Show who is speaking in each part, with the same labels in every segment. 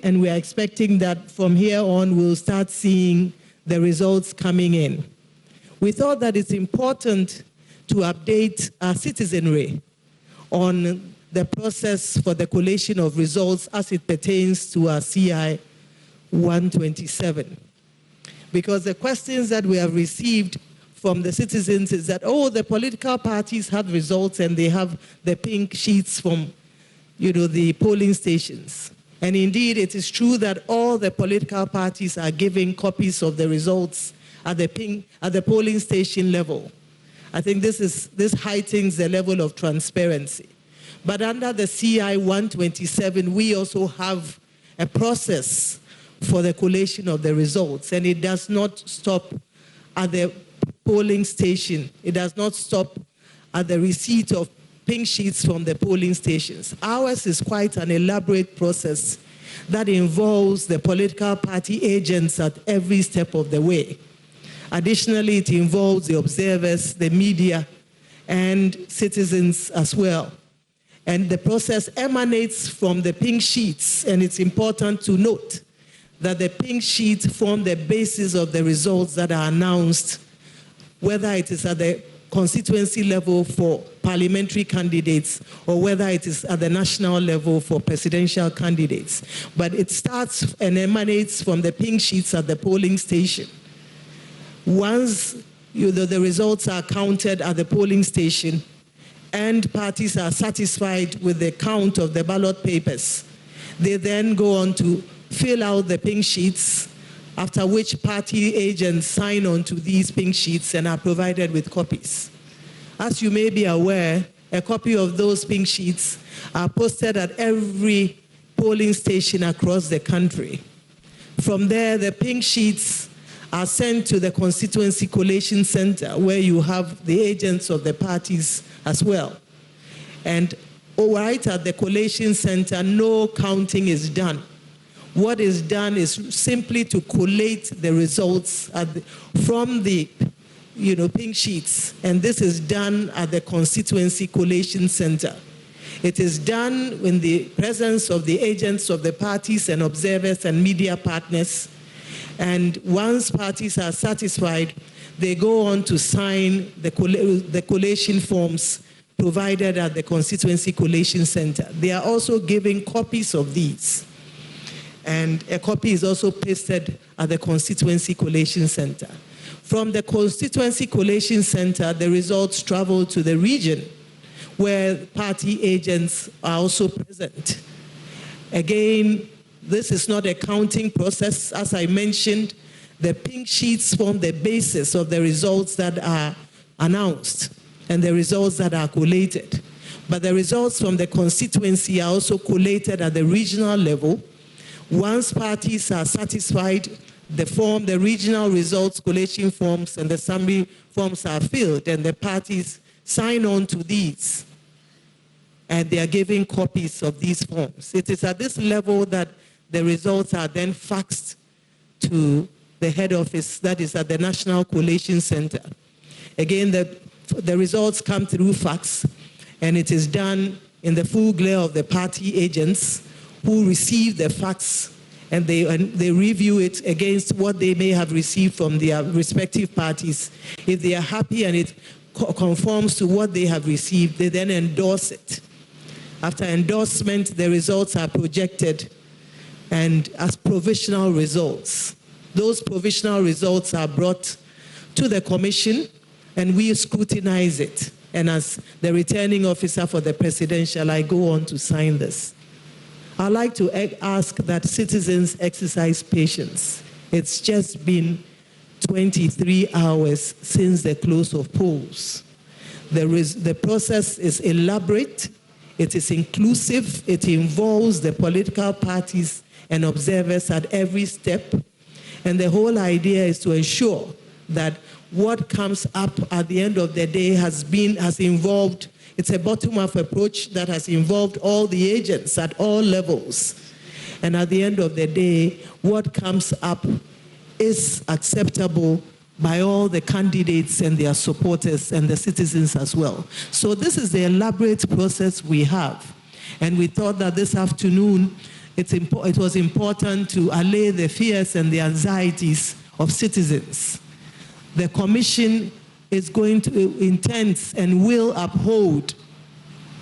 Speaker 1: and we are expecting that from here on we'll start seeing the results coming in. We thought that it's important to update our citizenry on the process for the collation of results as it pertains to our CI 127. Because the questions that we have received from the citizens is that, oh, the political parties have results and they have the pink sheets from, the polling stations. And indeed, it is true that all the political parties are giving copies of the results at the polling station level. I think this heightens the level of transparency. But under the CI 127, we also have a process for the collation of the results, and it does not stop at the polling station. It does not stop at the receipt of pink sheets from the polling stations. Ours is quite an elaborate process that involves the political party agents at every step of the way. Additionally, it involves the observers, the media, and citizens as well. And the process emanates from the pink sheets, and it's important to note that the pink sheets form the basis of the results that are announced, whether it is at the constituency level for parliamentary candidates or whether it is at the national level for presidential candidates. But it starts and emanates from the pink sheets at the polling station. Once the results are counted at the polling station and parties are satisfied with the count of the ballot papers, they then go on to fill out the pink sheets, after which party agents sign on to these pink sheets and are provided with copies. As you may be aware, a copy of those pink sheets are posted at every polling station across the country. From there, the pink sheets are sent to the Constituency Collation Center, where you have the agents of the parties as well. And right at the collation center, no counting is done. What is done is simply to collate the results from the pink sheets, and this is done at the Constituency Collation Center. It is done in the presence of the agents of the parties and observers and media partners, and once parties are satisfied, they go on to sign the collation forms provided at the Constituency Collation Center. They are also giving copies of these, and a copy is also pasted at the Constituency Collation Center. From the Constituency Collation Center, the results travel to the region, where party agents are also present. Again, this is not a counting process. As I mentioned, the pink sheets form the basis of the results that are announced and the results that are collated. But the results from the constituency are also collated at the regional level. Once parties are satisfied, the regional results collation forms and the summary forms are filled, and the parties sign on to these, and they are giving copies of these forms. It is at this level that the results are then faxed to the head office, that is at the National Collation Center. Again, the results come through fax, and it is done in the full glare of the party agents who receive the fax, and they review it against what they may have received from their respective parties. If they are happy and it conforms to what they have received, they then endorse it. After endorsement, the results are projected and as provisional results. Those provisional results are brought to the commission, and we scrutinize it. And as the returning officer for the presidential, I go on to sign this. I'd like to ask that citizens exercise patience. It's just been 23 hours since the close of polls. The process is elaborate, it is inclusive, it involves the political parties and observers at every step. And the whole idea is to ensure that what comes up at the end of the day has involved, it's a bottom-up approach that has involved all the agents at all levels. And at the end of the day, what comes up is acceptable by all the candidates and their supporters and the citizens as well. So this is the elaborate process we have. And we thought that this afternoon, it was important to allay the fears and the anxieties of citizens. The Commission is going to intend and will uphold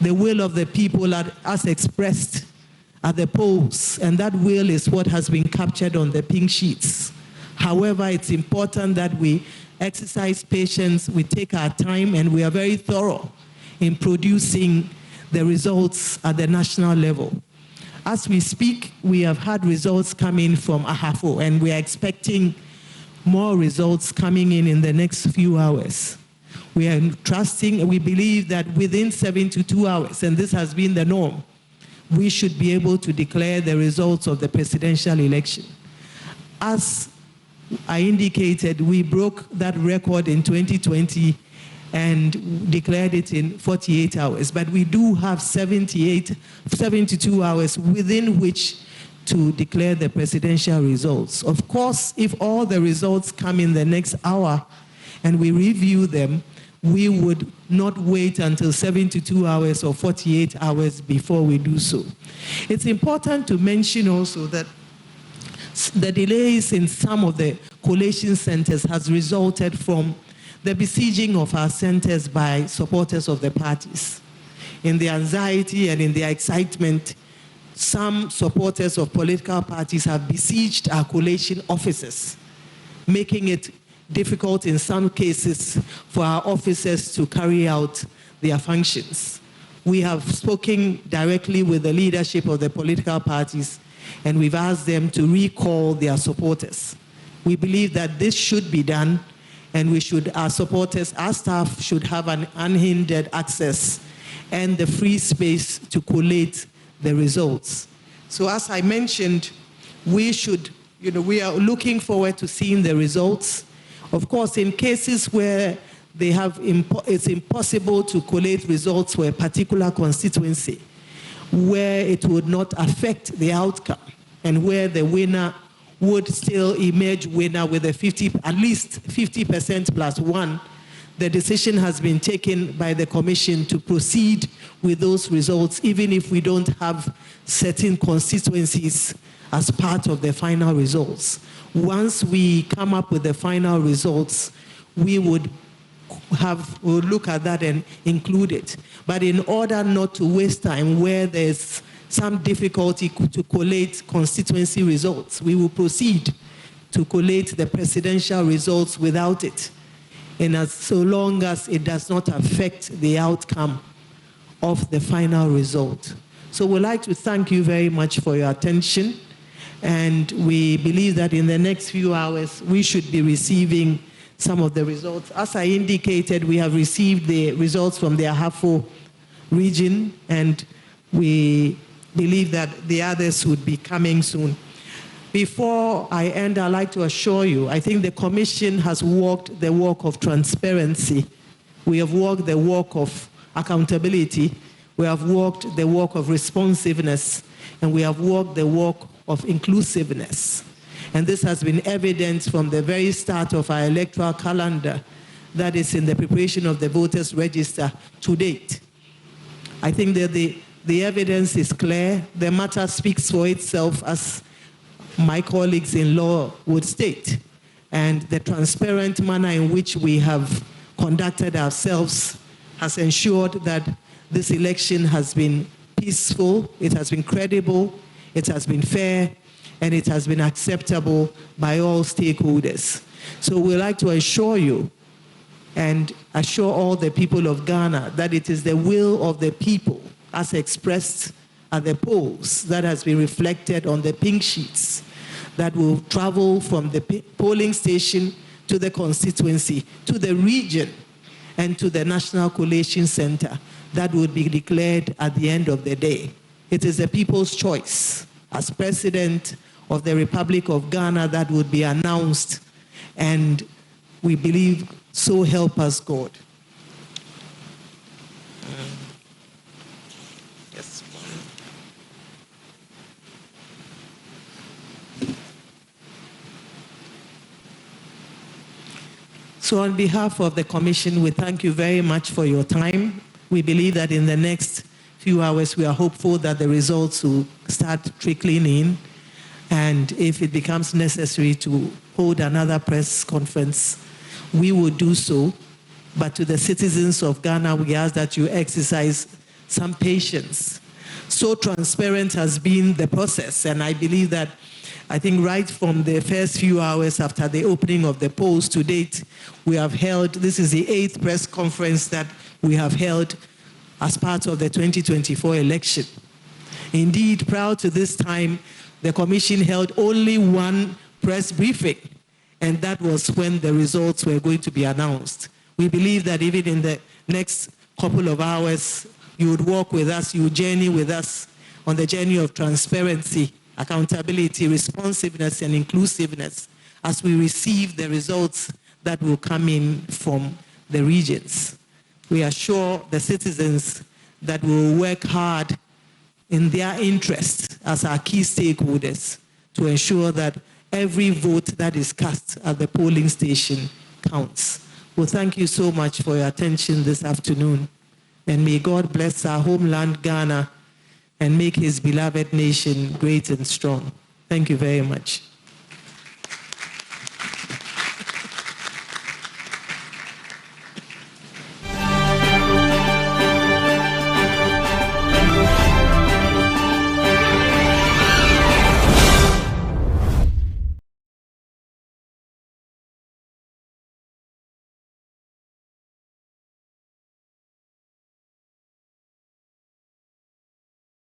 Speaker 1: the will of the people as expressed at the polls, and that will is what has been captured on the pink sheets. However, it's important that we exercise patience, we take our time, and we are very thorough in producing the results at the national level. As we speak, we have had results coming from Ahafo, and we are expecting more results coming in the next few hours. We are trusting, we believe that within 72 hours, and this has been the norm, we should be able to declare the results of the presidential election. As I indicated, we broke that record in 2020 and declared it in 48 hours, but we do have 72 hours within which to declare the presidential results. Of course, if all the results come in the next hour and we review them, we would not wait until 72 hours or 48 hours before we do so. It's important to mention also that the delays in some of the collation centers has resulted from the besieging of our centers by supporters of the parties. In the anxiety and in the excitement, some supporters of political parties have besieged our collation offices, making it difficult in some cases for our officers to carry out their functions. We have spoken directly with the leadership of the political parties, and we've asked them to recall their supporters. We believe that this should be done, and our supporters, our staff should have an unhindered access and the free space to collate the results. So as I mentioned, we are looking forward to seeing the results. Of course, in cases where it's impossible to collate results for a particular constituency, where it would not affect the outcome, and where the winner would still emerge winner with at least 50% plus one, the decision has been taken by the Commission to proceed with those results, even if we don't have certain constituencies as part of the final results. Once we come up with the final results, we would look at that and include it. But in order not to waste time where there's some difficulty to collate constituency results, we will proceed to collate the presidential results without it, and so long as it does not affect the outcome of the final result. So we'd like to thank you very much for your attention, and we believe that in the next few hours we should be receiving some of the results. As I indicated, we have received the results from the Ahafo region, and we believe that the others would be coming soon. Before I end, I'd like to assure you, I think the Commission has walked the walk of transparency. We have walked the walk of accountability. We have walked the walk of responsiveness, and we have walked the walk of inclusiveness. And this has been evident from the very start of our electoral calendar, that is in the preparation of the voters' register to date. I think that the evidence is clear. The matter speaks for itself, as my colleagues in law would state. And the transparent manner in which we have conducted ourselves has ensured that this election has been peaceful, it has been credible, it has been fair, and it has been acceptable by all stakeholders. So we'd like to assure you and assure all the people of Ghana that it is the will of the people as expressed at the polls that has been reflected on the pink sheets that will travel from the polling station to the constituency, to the region, and to the National Collation Center that would be declared at the end of the day. It is the people's choice as President of the Republic of Ghana that would be announced, and we believe, so help us God. Yes. So on behalf of the Commission, we thank you very much for your time. We believe that in the next few hours, we are hopeful that the results will start trickling in. And if it becomes necessary to hold another press conference, we will do so. But to the citizens of Ghana, we ask that you exercise some patience. So transparent has been the process, and I believe that, I think right from the first few hours after the opening of the polls to date, we have held, this is the 8th press conference that we have held as part of the 2024 election. Indeed, prior to this time, the Commission held only one press briefing, and that was when the results were going to be announced. We believe that even in the next couple of hours, you would walk with us, you would journey with us on the journey of transparency, accountability, responsiveness, and inclusiveness as we receive the results that will come in from the regions. We assure the citizens that we will work hard in their interest as our key stakeholders to ensure that every vote that is cast at the polling station counts. Well, thank you so much for your attention this afternoon. And may God bless our homeland, Ghana, and make his beloved nation great and strong. Thank you very much.